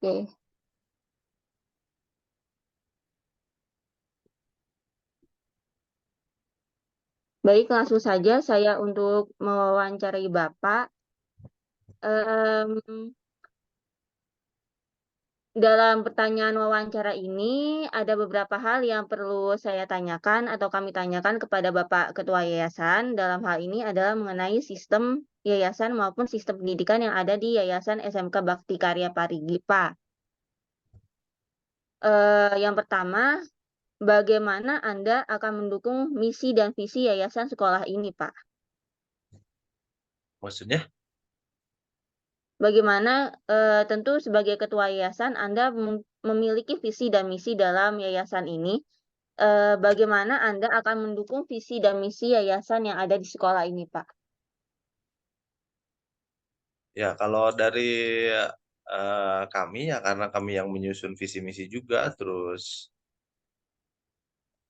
Oke. Baik, langsung saja saya untuk mewawancarai Bapak. Em, Dalam pertanyaan wawancara ini, ada beberapa hal yang perlu saya tanyakan atau kami tanyakan kepada Bapak Ketua Yayasan. Dalam hal ini adalah mengenai sistem yayasan maupun sistem pendidikan yang ada di Yayasan SMK Bakti Karya Parigi, Pak. Yang pertama, bagaimana Anda akan mendukung misi dan visi yayasan sekolah ini, Pak? Maksudnya? Bagaimana tentu sebagai ketua yayasan Anda memiliki visi dan misi dalam yayasan ini. Bagaimana Anda akan mendukung visi dan misi yayasan yang ada di sekolah ini, Pak? Ya, kalau dari kami ya karena kami yang menyusun visi misi juga, terus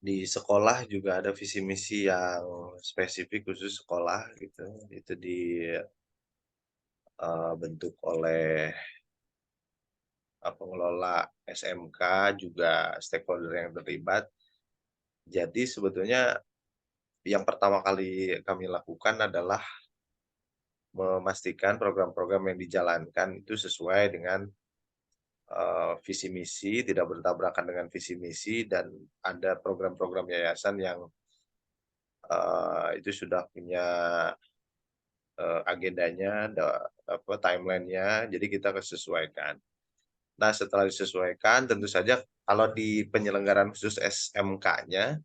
di sekolah juga ada visi misi yang spesifik khusus sekolah gitu. Itu dibentuk oleh pengelola SMK juga stakeholder yang terlibat. Jadi sebetulnya yang pertama kali kami lakukan adalah memastikan program-program yang dijalankan itu sesuai dengan visi misi, tidak bertabrakan dengan visi misi, dan ada program-program yayasan yang itu sudah punya agendanya, timelinenya, jadi kita sesuaikan. Nah, setelah disesuaikan, tentu saja kalau di penyelenggaraan khusus SMK-nya,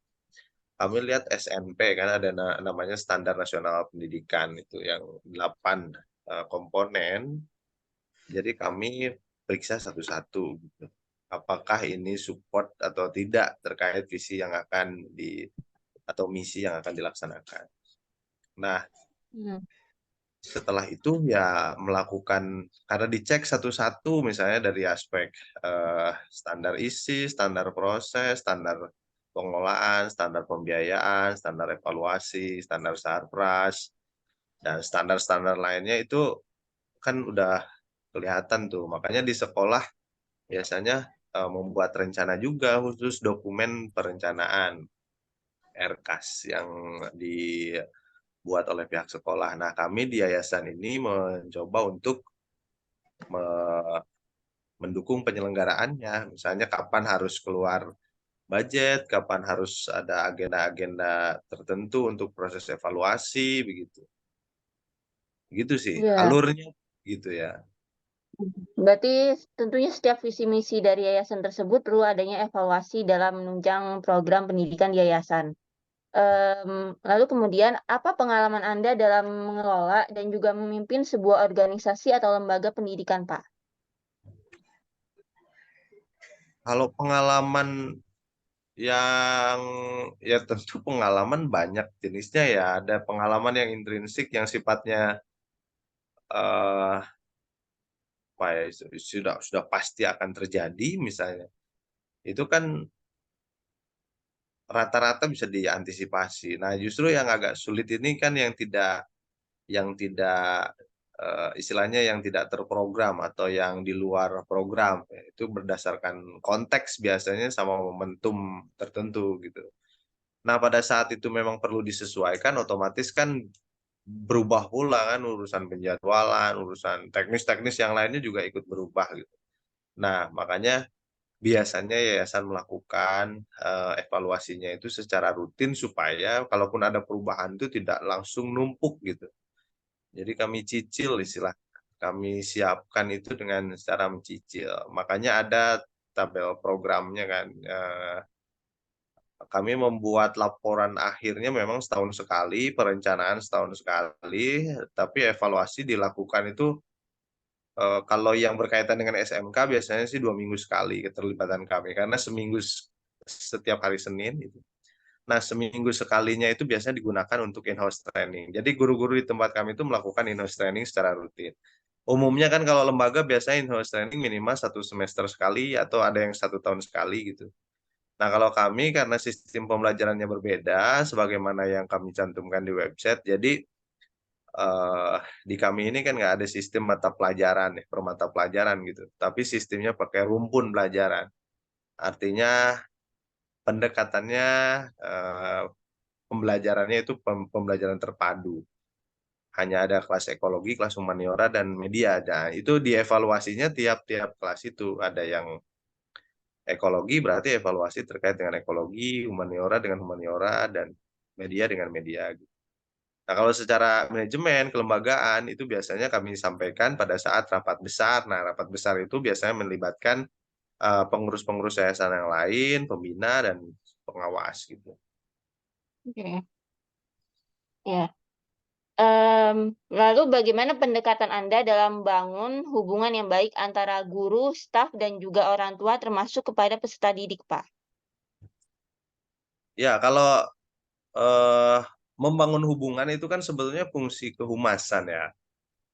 kami lihat SNP kan ada namanya Standar Nasional Pendidikan itu yang 8 komponen. Jadi kami periksa satu-satu gitu. Apakah ini support atau tidak terkait visi yang akan atau misi yang akan dilaksanakan. Nah, Hmm. setelah itu ya melakukan karena dicek satu-satu misalnya dari aspek standar isi, standar proses, standar pengelolaan, standar pembiayaan, standar evaluasi, standar sarpras, dan standar-standar lainnya itu kan udah kelihatan tuh. Makanya di sekolah biasanya membuat rencana juga khusus dokumen perencanaan RKAS yang dibuat oleh pihak sekolah. Nah, kami di yayasan ini mencoba untuk mendukung penyelenggaraannya. Misalnya kapan harus keluar budget, kapan harus ada agenda-agenda tertentu untuk proses evaluasi, begitu. Gitu sih, Ya, alurnya gitu ya. berarti tentunya setiap visi misi dari yayasan tersebut perlu adanya evaluasi dalam menunjang program pendidikan di yayasan. Lalu kemudian, apa pengalaman Anda dalam mengelola dan juga memimpin sebuah organisasi atau lembaga pendidikan, Pak? Kalau pengalaman yang ya tentu pengalaman banyak jenisnya ya. Ada pengalaman yang intrinsik yang sifatnya eh apa ya, sudah pasti akan terjadi misalnya. Itu kan rata-rata bisa diantisipasi. Nah, justru yang agak sulit ini kan yang tidak istilahnya yang tidak terprogram atau yang di luar program. Itu berdasarkan konteks biasanya sama momentum tertentu gitu. Nah, pada saat itu memang perlu disesuaikan, otomatis kan berubah pula kan urusan penjadwalan, urusan teknis-teknis yang lainnya juga ikut berubah gitu. Nah, makanya biasanya yayasan melakukan evaluasinya itu secara rutin supaya kalaupun ada perubahan itu tidak langsung numpuk gitu. Jadi kami cicil istilah, kami siapkan itu dengan cara mencicil. Makanya ada tabel programnya kan. Kami membuat laporan akhirnya memang setahun sekali, perencanaan setahun sekali, tapi evaluasi dilakukan itu kalau yang berkaitan dengan SMK biasanya sih 2 minggu sekali keterlibatan kami, karena seminggu setiap hari Senin itu. Nah, seminggu sekalinya itu biasanya digunakan untuk in-house training. Jadi guru-guru di tempat kami itu melakukan in-house training secara rutin. Umumnya kan kalau lembaga biasanya in-house training minimal 1 semester sekali atau ada yang 1 tahun sekali gitu. Nah, kalau kami karena sistem pembelajarannya berbeda, sebagaimana yang kami cantumkan di website, jadi di kami ini kan nggak ada sistem mata pelajaran, per mata pelajaran gitu, tapi sistemnya pakai rumpun pelajaran. Artinya pendekatannya, pembelajarannya itu pembelajaran terpadu. Hanya ada kelas ekologi, kelas humaniora, dan media. Nah, itu dievaluasinya tiap-tiap kelas itu. Ada yang ekologi berarti evaluasi terkait dengan ekologi, humaniora dengan humaniora, dan media dengan media. Nah, kalau secara manajemen kelembagaan itu biasanya kami sampaikan pada saat rapat besar. Nah, rapat besar itu biasanya melibatkan pengurus-pengurus yayasan yang lain, pembina, dan pengawas gitu. Oke. Ya. Lalu bagaimana pendekatan Anda dalam membangun hubungan yang baik antara guru, staf, dan juga orang tua termasuk kepada peserta didik, Pak? Ya, kalau eh, membangun hubungan itu kan sebetulnya fungsi kehumasan ya.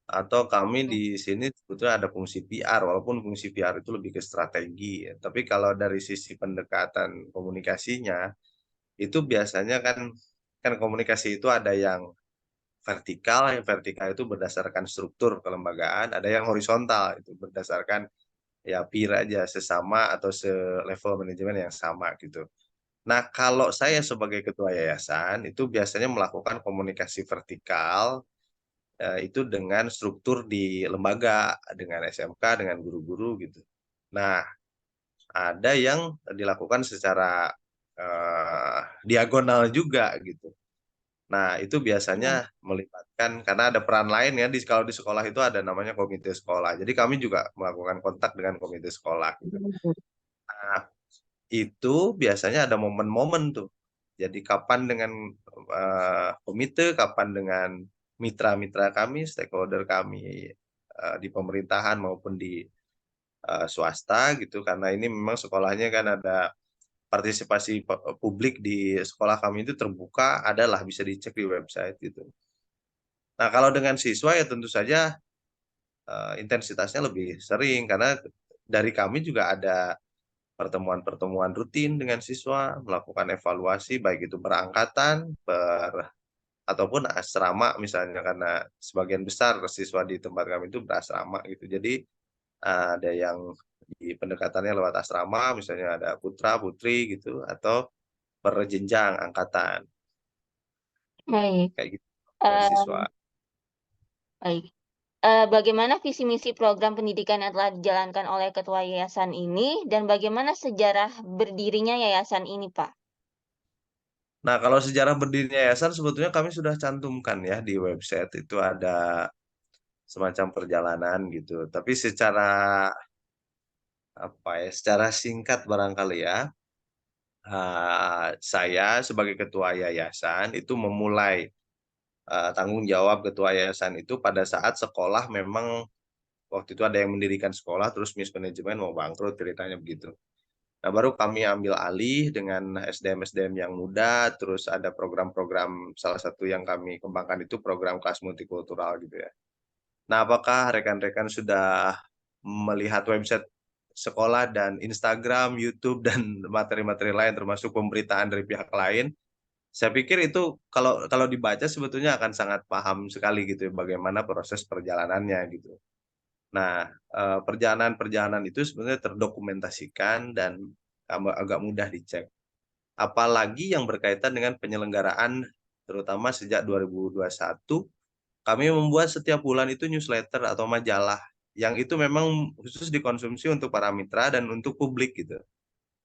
Atau kami Hmm. di sini sebetulnya ada fungsi PR, walaupun fungsi PR itu lebih ke strategi ya. Tapi kalau dari sisi pendekatan komunikasinya, itu biasanya kan komunikasi itu ada yang vertikal itu berdasarkan struktur kelembagaan, ada yang horizontal itu berdasarkan ya peer aja, sesama atau selevel manajemen yang sama gitu. Nah, kalau saya sebagai ketua yayasan itu biasanya melakukan komunikasi vertikal, itu dengan struktur di lembaga, dengan SMK, dengan guru-guru gitu. Nah, ada yang dilakukan secara diagonal juga gitu. Nah, itu Hmm. biasanya melibatkan karena ada peran lain ya kalau di sekolah itu ada namanya komite sekolah. Jadi kami juga melakukan kontak dengan komite sekolah gitu. Nah, itu biasanya ada momen-momen tuh. Jadi kapan dengan komite, kapan dengan mitra-mitra kami, stakeholder kami di pemerintahan maupun di swasta gitu. Karena ini memang sekolahnya kan ada partisipasi publik di sekolah kami itu terbuka, adalah bisa dicek di website gitu. Nah, kalau dengan siswa ya tentu saja intensitasnya lebih sering karena dari kami juga ada pertemuan-pertemuan rutin dengan siswa, melakukan evaluasi baik itu berangkatan, ataupun asrama misalnya karena sebagian besar siswa di tempat kami itu berasrama gitu. Jadi ada yang di pendekatannya lewat asrama, misalnya ada putra putri gitu atau per jenjang angkatan Baik. kayak gitu dengan siswa. Em, baik. Bagaimana visi misi program pendidikan yang telah dijalankan oleh ketua yayasan ini dan bagaimana sejarah berdirinya yayasan ini, Pak? Nah, kalau sejarah berdirinya yayasan sebetulnya kami sudah cantumkan ya di website itu ada semacam perjalanan gitu. Tapi secara apa ya, secara singkat barangkali ya, saya sebagai ketua yayasan itu memulai tanggung jawab ketua yayasan itu pada saat sekolah memang waktu itu ada yang mendirikan sekolah terus mismanajemen mau bangkrut ceritanya begitu. Nah, baru kami ambil alih dengan SDM-SDM yang muda, terus ada program-program, salah satu yang kami kembangkan itu program kelas multikultural gitu ya. Nah, apakah rekan-rekan sudah melihat website sekolah dan Instagram, YouTube, dan materi-materi lain termasuk pemberitaan dari pihak lain? Saya pikir itu kalau kalau dibaca sebetulnya akan sangat paham sekali gitu ya bagaimana proses perjalanannya gitu. Nah, perjalanan-perjalanan itu sebenarnya terdokumentasikan dan agak mudah dicek. Apalagi yang berkaitan dengan penyelenggaraan, terutama sejak 2021, kami membuat setiap bulan itu newsletter atau majalah, yang itu memang khusus dikonsumsi untuk para mitra dan untuk publik gitu.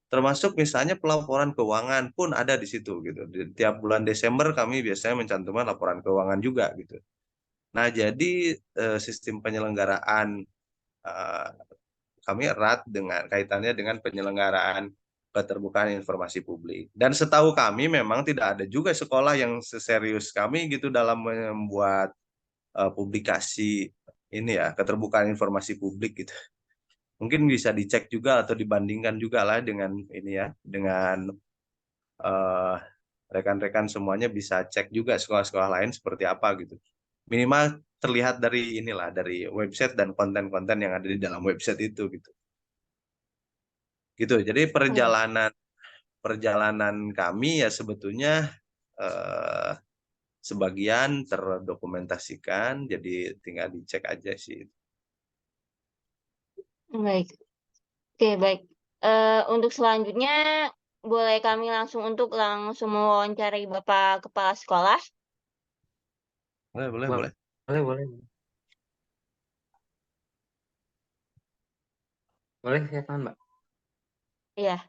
Termasuk misalnya pelaporan keuangan pun ada di situ gitu. Di tiap bulan Desember kami biasanya mencantumkan laporan keuangan juga gitu. Nah, jadi sistem penyelenggaraan eh, kami erat dengan kaitannya dengan penyelenggaraan keterbukaan informasi publik. Dan setahu kami memang tidak ada juga sekolah yang seserius kami gitu dalam membuat publikasi ini ya, keterbukaan informasi publik gitu. Mungkin bisa dicek juga atau dibandingkan juga lah dengan ini ya, dengan eh, rekan-rekan semuanya bisa cek juga sekolah-sekolah lain seperti apa gitu. Minimal terlihat dari inilah, dari website dan konten-konten yang ada di dalam website itu gitu. Gitu. Jadi perjalanan perjalanan kami ya sebetulnya eh, sebagian terdokumentasikan, jadi tinggal dicek aja sih. Baik. Oke, baik. Untuk selanjutnya boleh kami langsung mewawancarai Bapak Kepala Sekolah? Boleh boleh boleh. Boleh, boleh. Boleh, silakan, Mbak. Iya.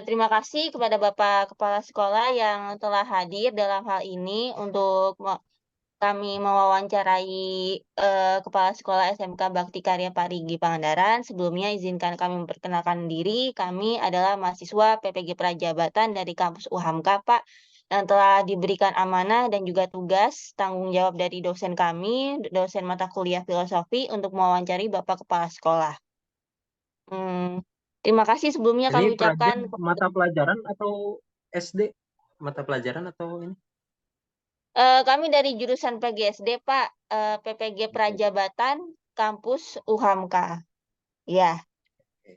Terima kasih kepada Bapak Kepala Sekolah yang telah hadir dalam hal ini untuk kami mewawancarai, Kepala Sekolah SMK Bakti Karya Parigi Pangandaran. Sebelumnya izinkan kami memperkenalkan diri, kami adalah mahasiswa PPG Prajabatan dari kampus UHAMKA, Pak, yang telah diberikan amanah dan juga tugas tanggung jawab dari dosen kami, dosen mata kuliah filosofi untuk mewawancari Bapak Kepala Sekolah. Terima kasih sebelumnya Ini kami ucapkan mata pelajaran atau SD? Mata pelajaran atau ini? Kami dari jurusan PGSD, Pak, PPG Prajabatan, kampus UHAMKA. Ya,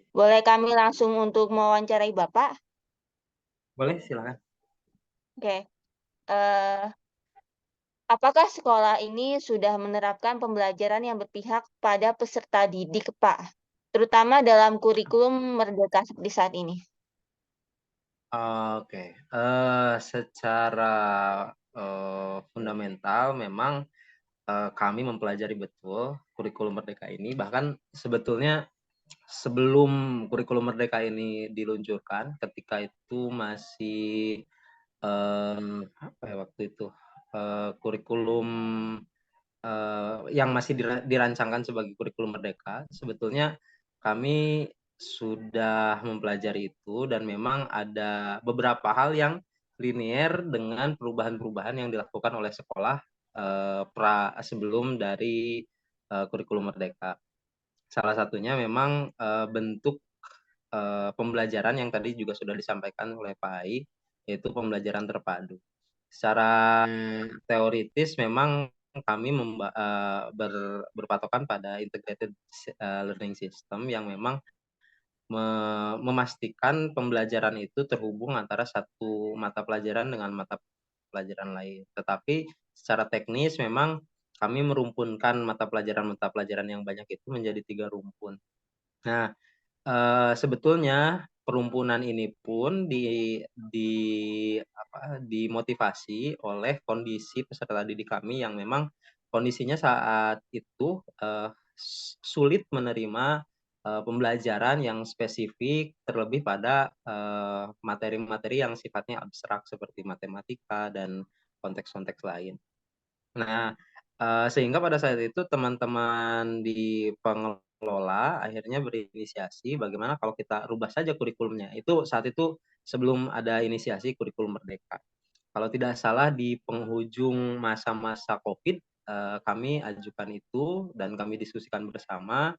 boleh kami langsung untuk mewawancarai Bapak? Boleh, silakan. Oke. Apakah sekolah ini sudah menerapkan pembelajaran yang berpihak pada peserta didik, Pak? Terutama dalam kurikulum Merdeka seperti saat ini. Oke, secara fundamental memang kami mempelajari betul kurikulum Merdeka ini. Bahkan sebetulnya sebelum kurikulum Merdeka ini diluncurkan, ketika itu masih apa ya waktu itu kurikulum yang masih dirancangkan sebagai kurikulum Merdeka. Sebetulnya kami sudah mempelajari itu dan memang ada beberapa hal yang linier dengan perubahan-perubahan yang dilakukan oleh sekolah sebelum dari kurikulum Merdeka. Salah satunya memang bentuk pembelajaran yang tadi juga sudah disampaikan oleh Pak Ai, yaitu pembelajaran terpadu. Secara teoritis memang kami berpatokan pada integrated learning system yang memang memastikan pembelajaran itu terhubung antara satu mata pelajaran dengan mata pelajaran lain. Tetapi secara teknis memang kami merumpunkan mata pelajaran yang banyak itu menjadi 3 rumpun. Nah, sebetulnya perumpunan ini pun dimotivasi oleh kondisi peserta didik kami yang memang kondisinya saat itu sulit menerima pembelajaran yang spesifik terlebih pada materi-materi yang sifatnya abstrak seperti matematika dan konteks-konteks lain. Nah, sehingga pada saat itu teman-teman di pengelola akhirnya berinisiasi bagaimana kalau kita rubah saja kurikulumnya. Itu saat itu sebelum ada inisiasi kurikulum Merdeka. Kalau tidak salah di penghujung masa-masa COVID, kami ajukan itu dan kami diskusikan bersama.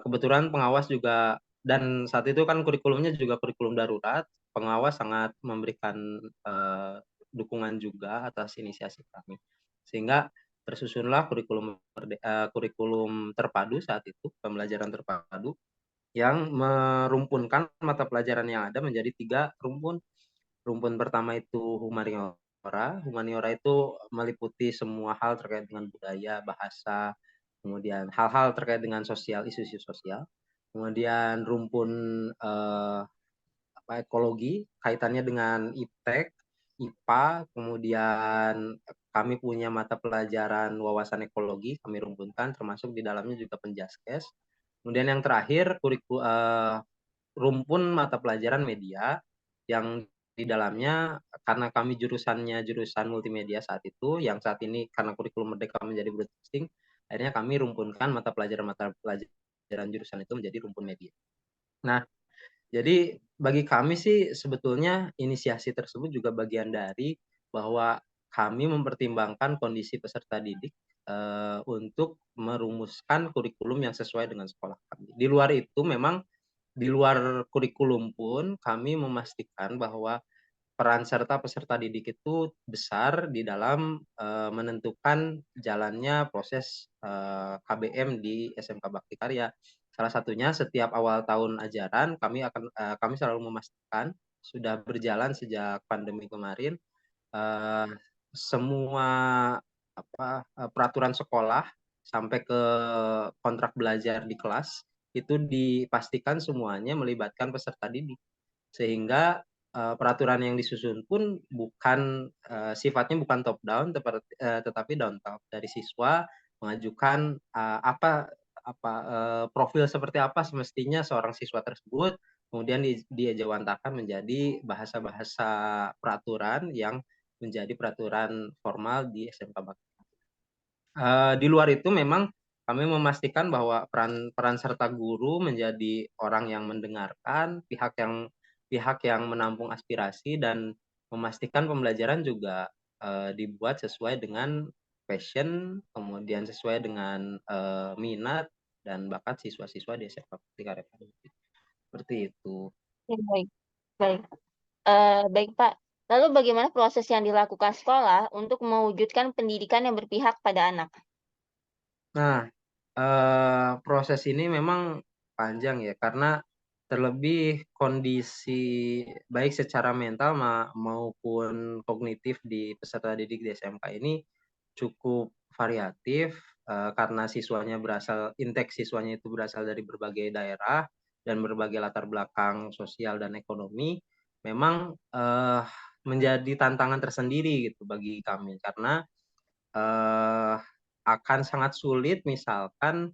Kebetulan pengawas juga dan saat itu kan kurikulumnya juga kurikulum darurat, pengawas sangat memberikan dukungan juga atas inisiasi kami. Sehingga tersusunlah kurikulum terpadu saat itu, pembelajaran terpadu yang merumpunkan mata pelajaran yang ada menjadi 3 rumpun. Rumpun pertama itu humaniora. Humaniora itu meliputi semua hal terkait dengan budaya, bahasa, kemudian hal-hal terkait dengan sosial, isu-isu sosial. Kemudian rumpun ekologi, kaitannya dengan IPTEK, IPA, kemudian kami punya mata pelajaran wawasan ekologi, kami rumputkan, termasuk di dalamnya juga penjaskes. Kemudian yang terakhir, rumpun mata pelajaran media, yang di dalamnya karena kami jurusannya jurusan multimedia saat itu, yang saat ini karena kurikulum Merdeka menjadi broadcasting, akhirnya kami rumpunkan mata pelajaran jurusan itu menjadi rumpun media. Nah, jadi bagi kami sih sebetulnya inisiasi tersebut juga bagian dari bahwa kami mempertimbangkan kondisi peserta didik untuk merumuskan kurikulum yang sesuai dengan sekolah kami. Di luar itu memang di luar kurikulum pun kami memastikan bahwa peran serta peserta didik itu besar di dalam menentukan jalannya proses KBM di SMK Bakti Karya. Salah satunya setiap awal tahun ajaran kami selalu memastikan sudah berjalan sejak pandemi kemarin semua peraturan sekolah sampai ke kontrak belajar di kelas itu dipastikan semuanya melibatkan peserta didik, sehingga peraturan yang disusun pun sifatnya bukan top down, tetapi down top, dari siswa mengajukan profil seperti apa semestinya seorang siswa tersebut, kemudian diajawantakan menjadi bahasa-bahasa peraturan yang menjadi peraturan formal di SMK Bakti. Di luar itu memang kami memastikan bahwa peran serta guru menjadi orang yang mendengarkan, pihak yang menampung aspirasi, dan memastikan pembelajaran juga dibuat sesuai dengan passion, kemudian sesuai dengan minat dan bakat siswa-siswa di SMK Bakti Karya Pariwi. Seperti itu. Ya, baik, baik. Baik Pak, lalu bagaimana proses yang dilakukan sekolah untuk mewujudkan pendidikan yang berpihak pada anak? Nah, proses ini memang panjang ya, karena terlebih kondisi baik secara mental maupun kognitif di peserta didik di SMK ini cukup variatif, karena intake siswanya itu berasal dari berbagai daerah dan berbagai latar belakang sosial dan ekonomi. Memang menjadi tantangan tersendiri gitu bagi kami, karena akan sangat sulit misalkan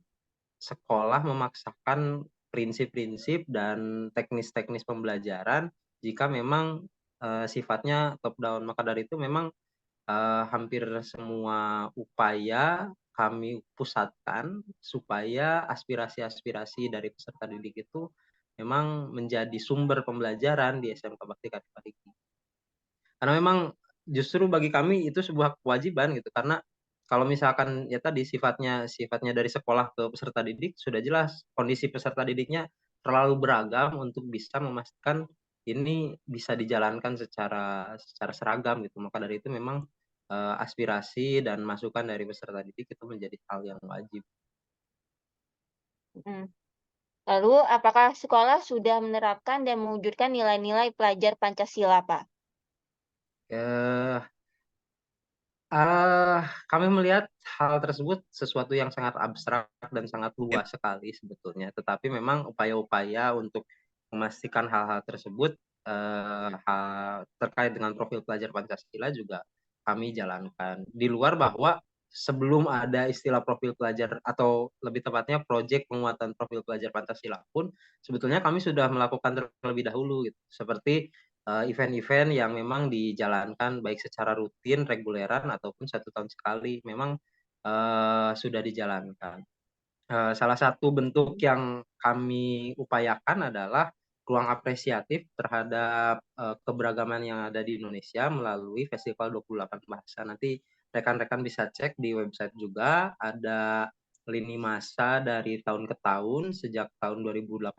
sekolah memaksakan prinsip-prinsip dan teknis-teknis pembelajaran jika memang sifatnya top down. Maka dari itu memang hampir semua upaya kami pusatkan supaya aspirasi-aspirasi dari peserta didik itu memang menjadi sumber pembelajaran di SMK Bakti Karya Pariwi. Karena memang justru bagi kami itu sebuah kewajiban gitu, karena kalau misalkan ya tadi sifatnya dari sekolah ke peserta didik, sudah jelas kondisi peserta didiknya terlalu beragam untuk bisa memastikan ini bisa dijalankan secara seragam gitu. Maka dari itu memang aspirasi dan masukan dari peserta didik itu menjadi hal yang wajib. Lalu, apakah sekolah sudah menerapkan dan mewujudkan nilai-nilai pelajar Pancasila, Pak? Eh, Kami melihat hal tersebut sesuatu yang sangat abstrak dan sangat luas sekali sebetulnya. Tetapi memang upaya-upaya untuk memastikan hal-hal tersebut terkait dengan profil pelajar Pancasila juga kami jalankan. Di luar bahwa sebelum ada istilah profil pelajar, atau lebih tepatnya proyek penguatan profil pelajar Pancasila pun, sebetulnya kami sudah melakukan terlebih dahulu gitu. Seperti event-event yang memang dijalankan baik secara rutin, reguleran, ataupun 1 tahun sekali, memang sudah dijalankan. Salah satu bentuk yang kami upayakan adalah ruang apresiatif terhadap keberagaman yang ada di Indonesia melalui Festival 28 Bahasa. Nanti rekan-rekan bisa cek di website juga, ada lini masa dari tahun ke tahun sejak tahun 2018,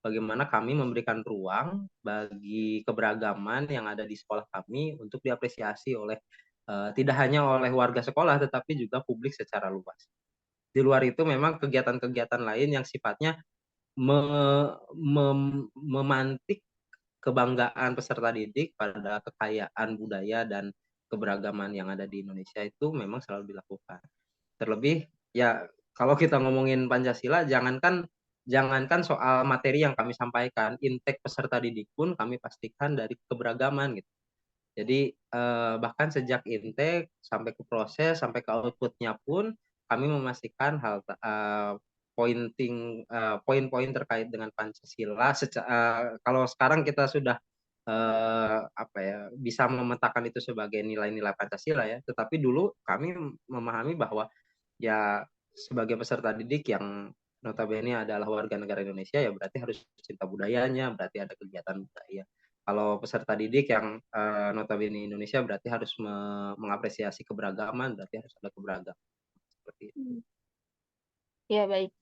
bagaimana kami memberikan ruang bagi keberagaman yang ada di sekolah kami untuk diapresiasi oleh tidak hanya oleh warga sekolah, tetapi juga publik secara luas. Di luar itu memang kegiatan-kegiatan lain yang sifatnya memantik kebanggaan peserta didik pada kekayaan budaya dan keberagaman yang ada di Indonesia itu memang selalu dilakukan. Terlebih ya kalau kita ngomongin Pancasila, jangankan soal materi yang kami sampaikan, intake peserta didik pun kami pastikan dari keberagaman gitu. Jadi bahkan sejak intake sampai ke proses sampai ke outputnya pun kami memastikan poin-poin terkait dengan Pancasila. Kalau sekarang kita sudah bisa memetakan itu sebagai nilai-nilai Pancasila ya, tetapi dulu kami memahami bahwa ya sebagai peserta didik yang notabene adalah warga negara Indonesia, ya berarti harus cinta budayanya, berarti ada kegiatan budaya. Kalau peserta didik yang notabene Indonesia, berarti harus mengapresiasi keberagaman, berarti harus ada keberagaman. Seperti itu. Ya, baik.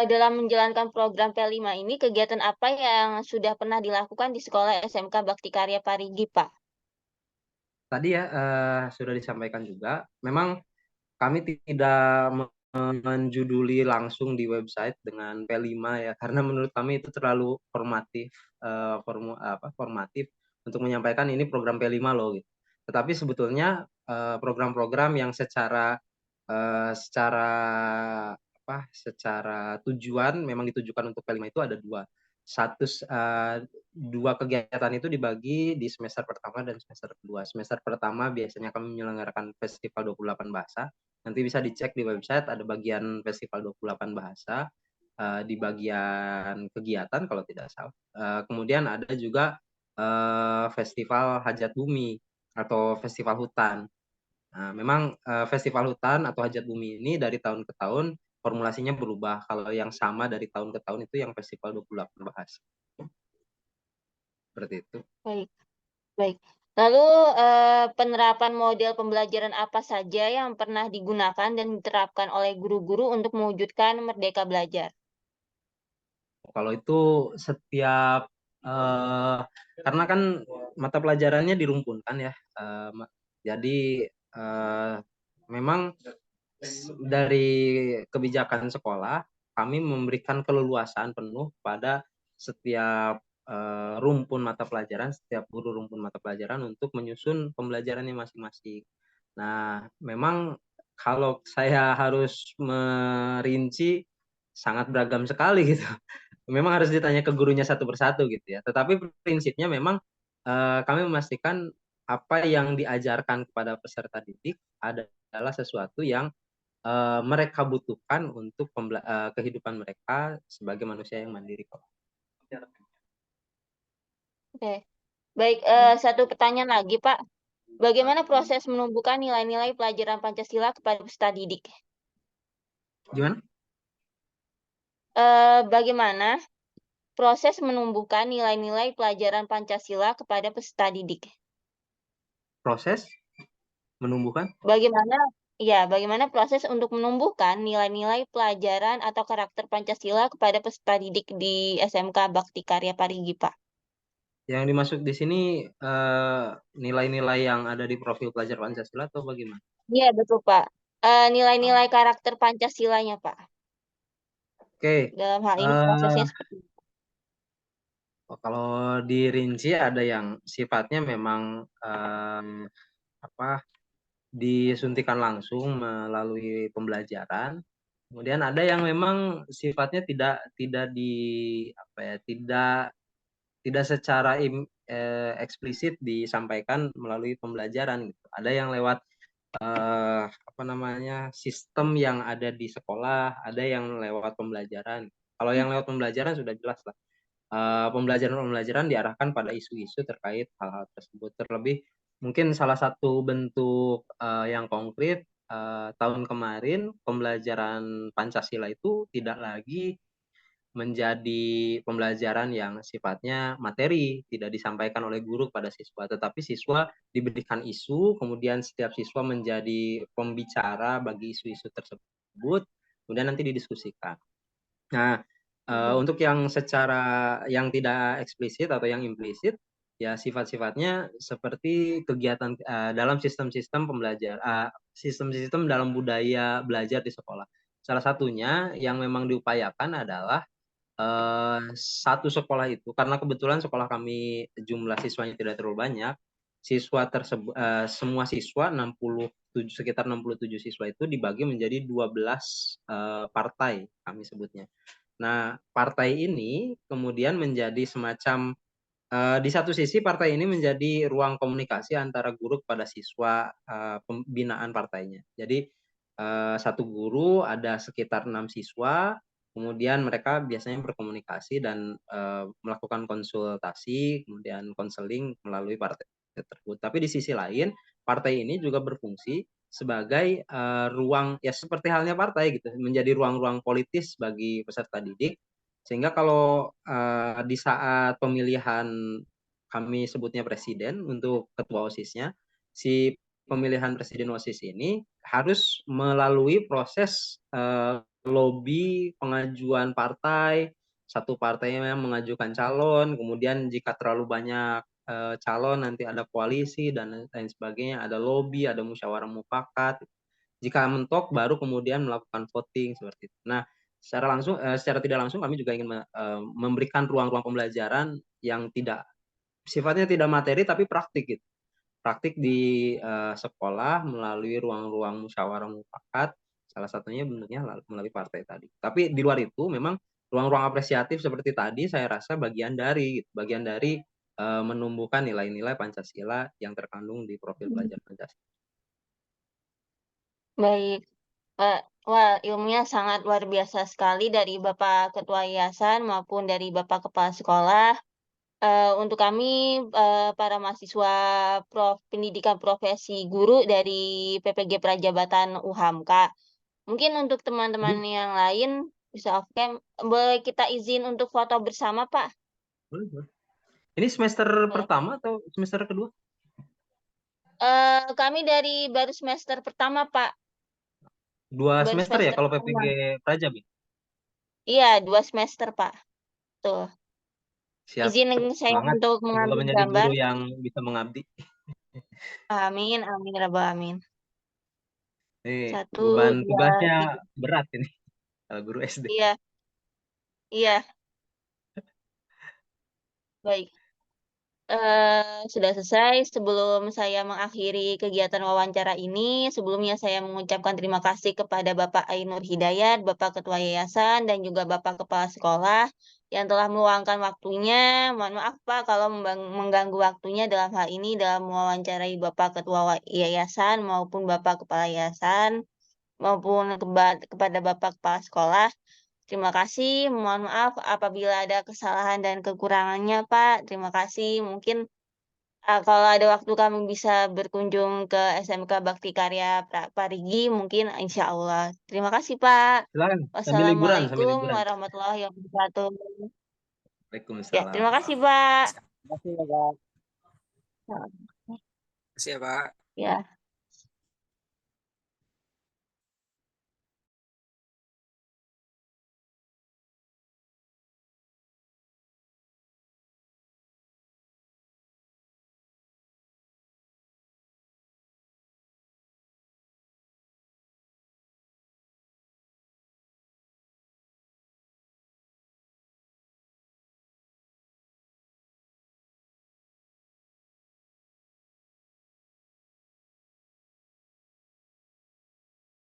Dalam menjalankan program P5 ini, kegiatan apa yang sudah pernah dilakukan di sekolah SMK Bakti Karya Parigi, Pak? Tadi ya sudah disampaikan juga, memang kami tidak menjuduli langsung di website dengan P5 ya, karena menurut kami itu terlalu formatif untuk menyampaikan ini program P5 loh gitu. Tetapi sebetulnya program-program yang secara tujuan memang ditujukan untuk P5 itu ada dua. Dua kegiatan itu dibagi di semester pertama dan semester kedua. Semester pertama biasanya kami menyelenggarakan Festival 28 Bahasa. Nanti bisa dicek di website, ada bagian Festival 28 Bahasa di bagian kegiatan kalau tidak salah. Kemudian ada juga Festival Hajat Bumi atau Festival Hutan. Nah, memang Festival Hutan atau Hajat Bumi ini dari tahun ke tahun formulasinya berubah. Kalau yang sama dari tahun ke tahun itu yang Festival 28 Bahasa. Seperti itu. Baik, baik. Lalu penerapan model pembelajaran apa saja yang pernah digunakan dan diterapkan oleh guru-guru untuk mewujudkan Merdeka Belajar? Kalau itu setiap karena kan mata pelajarannya dirumpunkan ya, jadi memang dari kebijakan sekolah kami memberikan keleluasaan penuh pada setiap rumpun mata pelajaran, setiap guru rumpun mata pelajaran untuk menyusun pembelajarannya masing-masing. Nah, memang kalau saya harus merinci sangat beragam sekali gitu. Memang harus ditanya ke gurunya satu persatu gitu ya. Tetapi prinsipnya memang kami memastikan apa yang diajarkan kepada peserta didik adalah sesuatu yang mereka butuhkan untuk kehidupan mereka sebagai manusia yang mandiri. Oke, baik. Satu pertanyaan lagi, Pak. Bagaimana proses menumbuhkan nilai-nilai pelajaran Pancasila kepada peserta didik? Gimana? Bagaimana proses menumbuhkan nilai-nilai pelajaran Pancasila kepada peserta didik? Proses menumbuhkan? Bagaimana proses untuk menumbuhkan nilai-nilai pelajaran atau karakter Pancasila kepada peserta didik di SMK Bakti Karya Parigi, Pak? Yang dimaksud di sini nilai-nilai yang ada di profil pelajar Pancasila atau bagaimana? Iya, betul, Pak. Nilai-nilai karakter Pancasilanya, Pak. Oke. Dalam hal ini prosesnya seperti apa? Kalau dirinci ada yang sifatnya memang disuntikan langsung melalui pembelajaran. Kemudian ada yang memang sifatnya tidak secara eksplisit disampaikan melalui pembelajaran gitu. Ada yang lewat sistem yang ada di sekolah, ada yang lewat pembelajaran. Kalau yang lewat pembelajaran sudah jelas lah. Pembelajaran diarahkan pada isu-isu terkait hal-hal tersebut. Terlebih mungkin salah satu bentuk yang konkret tahun kemarin pembelajaran Pancasila itu tidak lagi menjadi pembelajaran yang sifatnya materi, tidak disampaikan oleh guru pada siswa, tetapi siswa diberikan isu, kemudian setiap siswa menjadi pembicara bagi isu-isu tersebut, kemudian nanti didiskusikan. Nah, untuk yang yang tidak eksplisit atau yang implisit, ya sifat-sifatnya seperti kegiatan dalam sistem-sistem sistem-sistem dalam budaya belajar di sekolah. Salah satunya yang memang diupayakan adalah satu sekolah itu, karena kebetulan sekolah kami jumlah siswanya tidak terlalu banyak, semua siswa sekitar 67 siswa itu dibagi menjadi 12 partai kami sebutnya. Nah, partai ini kemudian menjadi semacam di satu sisi partai ini menjadi ruang komunikasi antara guru kepada siswa pembinaan partainya. Jadi satu guru ada sekitar 6 siswa, kemudian mereka biasanya berkomunikasi dan melakukan konsultasi, kemudian konseling melalui partai tersebut. Tapi di sisi lain, partai ini juga berfungsi sebagai ruang, ya seperti halnya partai gitu, menjadi ruang-ruang politis bagi peserta didik. Sehingga kalau di saat pemilihan kami sebutnya presiden untuk ketua OSIS-nya, si pemilihan presiden OSIS ini harus melalui proses lobby pengajuan partai, satu partai yang mengajukan calon, kemudian jika terlalu banyak calon nanti ada koalisi dan lain sebagainya, ada lobby, ada musyawarah mufakat. Jika mentok baru kemudian melakukan voting seperti itu. Nah, secara tidak langsung kami juga ingin memberikan ruang-ruang pembelajaran yang sifatnya tidak materi tapi praktik gitu. praktik di sekolah melalui ruang-ruang musyawarah mufakat, salah satunya bentuknya melalui partai tadi. Tapi di luar itu memang ruang-ruang apresiatif seperti tadi saya rasa bagian dari menumbuhkan nilai-nilai Pancasila yang terkandung di profil pelajar Pancasila. Baik. Wah, ilmunya sangat luar biasa sekali dari Bapak Ketua Yayasan maupun dari Bapak Kepala Sekolah. Untuk kami, para mahasiswa pendidikan profesi guru dari PPG Prajabatan UHAMKA. Mungkin untuk teman-teman yang lain bisa off cam, boleh kita izin untuk foto bersama, Pak? Boleh. Ini semester pertama atau semester kedua? Kami dari baru semester pertama, Pak. 2 Baru semester ya semester kalau pertama. PPG Prajab ya? Iya, 2 semester, Pak. Tuh. Siap. Izin saya Semangat. untuk Semoga mengambil menjadi gambar. guru yang bisa mengabdi. Amin, amin, ya rabbal alamin. Nih, 1, beban 2, tugasnya 3. berat ini kalau guru SD. Iya. Iya. Baik. Sudah selesai. Sebelum saya mengakhiri kegiatan wawancara ini, sebelumnya saya mengucapkan terima kasih kepada Bapak Ainur Hidayat, Bapak Ketua Yayasan, dan juga Bapak Kepala Sekolah yang telah meluangkan waktunya. Mohon maaf Pak kalau mengganggu waktunya dalam hal ini dalam mewawancarai Bapak Ketua Yayasan maupun Bapak Kepala Yayasan maupun kepada Bapak Kepala Sekolah. Terima kasih, mohon maaf apabila ada kesalahan dan kekurangannya, Pak. Terima kasih. Mungkin kalau ada waktu kami bisa berkunjung ke SMK Bakti Karya Parigi, mungkin insya Allah. Terima kasih, Pak. Silakan sambil liburan, sambil Wassalamualaikum liburan. warahmatullahi wabarakatuh. Ya, terima Waalaikumsalam. kasih, Pak. Terima kasih ya, Pak. Ya. Terima kasih ya, Pak. Ya.